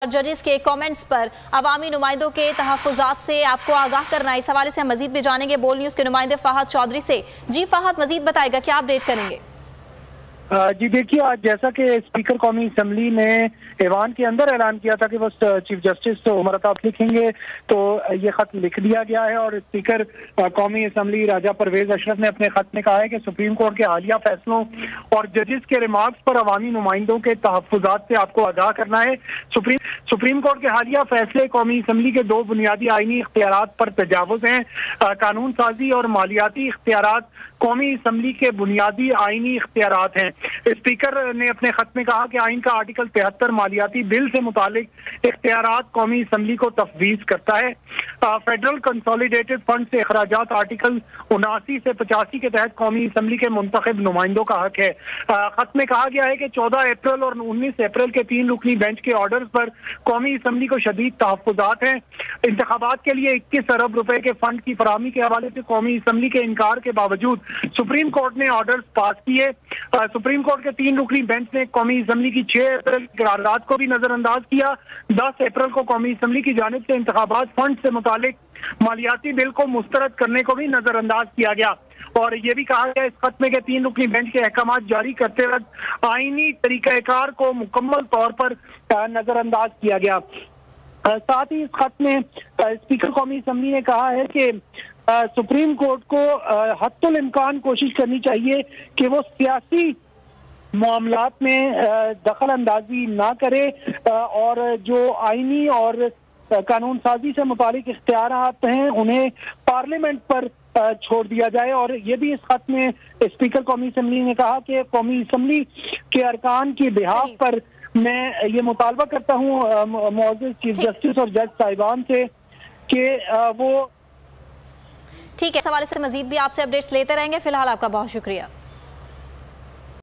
जजेस के कमेंट्स पर अवामी नुमाइंदों के तहफ़्फ़ुज़ात से आपको आगाह करना है। इस हवाले से हम मजीद भी जानेंगे बोल न्यूज़ के नुमाइंदे फहद चौधरी से। जी फहद, मजीद बताएगा, क्या अपडेट करेंगे? जी देखिए, आज जैसा कि स्पीकर कौमी असम्बली ने ऐवान के अंदर ऐलान किया था कि वो चीफ जस्टिस उमर अता लिखेंगे, तो ये खत लिख दिया गया है। और स्पीकर कौमी असम्बली राजा परवेज अशरफ ने अपने खत में कहा है कि सुप्रीम कोर्ट के हालिया फैसलों और जजेस के रिमार्क्स पर अवामी नुमाइंदों के तहफ़्फ़ुज़ात से आपको आगाह करना है। सुप्रीम कोर्ट के हालिया फैसले कौमी असम्बली के दो बुनियादी आईनी इख्तियारात पर तजावुज़ हैं। कानून साजी और मालियाती इख्तियारात कौमी असम्बली के बुनियादी आईनी इख्तियारात हैं। स्पीकर ने अपने खत में कहा कि आइन का आर्टिकल 73 मालियाती बिल से मुतालिक इख्तियारात कौमी असम्बली को तफवीज़ करता है। फेडरल कंसोलिडेटेड फंड से अखराजात आर्टिकल 79 से 85 के तहत कौमी असम्बली के मुंतखब नुमाइंदों का हक है। खत में कहा गया है कि 14 अप्रैल और 19 अप्रैल के 3 रुकनी बेंच के ऑर्डर पर कौमी असम्बली को शदीद तहफ़्फ़ुज़ात हैं। इंतखाबात के लिए 21 अरब रुपए के फंड की फराहमी के हवाले से कौमी असम्बली के इनकार के बावजूद सुप्रीम कोर्ट ने ऑर्डर पास किए। सुप्रीम कोर्ट के 3 रुकनी बेंच ने कौमी असम्बली की 6 अप्रैल की करारदाद को भी नजरअंदाज किया। 10 अप्रैल को कौमी असम्बली की जानिब से इंतखाबात फंड से मुतालिक मालियाती बिल को मुस्तरद करने को भी नजरअंदाज किया गया। और ये भी कहा गया इस खत में कि 3 रुकनी बेंच के अहकाम जारी करते वक्त आईनी तरीक़ाकार को मुकम्मल तौर पर नजरअंदाज किया गया। साथ ही इस खत में स्पीकर कौमी असम्बली ने कहा है कि सुप्रीम कोर्ट को हद्दुल इम्कान कोशिश करनी चाहिए कि वो सियासी मामलात में दखल अंदाजी ना करे और जो आईनी और कानून साजी से मुतालिक इख्तियारात हैं उन्हें पार्लियामेंट पर छोड़ दिया जाए। और ये भी इस खत में स्पीकर कौमी असम्बली ने कहा कि कौमी असम्बली के अरकान की बिहाफ पर मैं ये मुतालबा करता हूँ मुअज़्ज़ज़ चीफ जस्टिस और जज साहिबान से कि वो ठीक है। इस हवाले से मजीद भी आपसे अपडेट्स लेते रहेंगे। फिलहाल आपका बहुत शुक्रिया।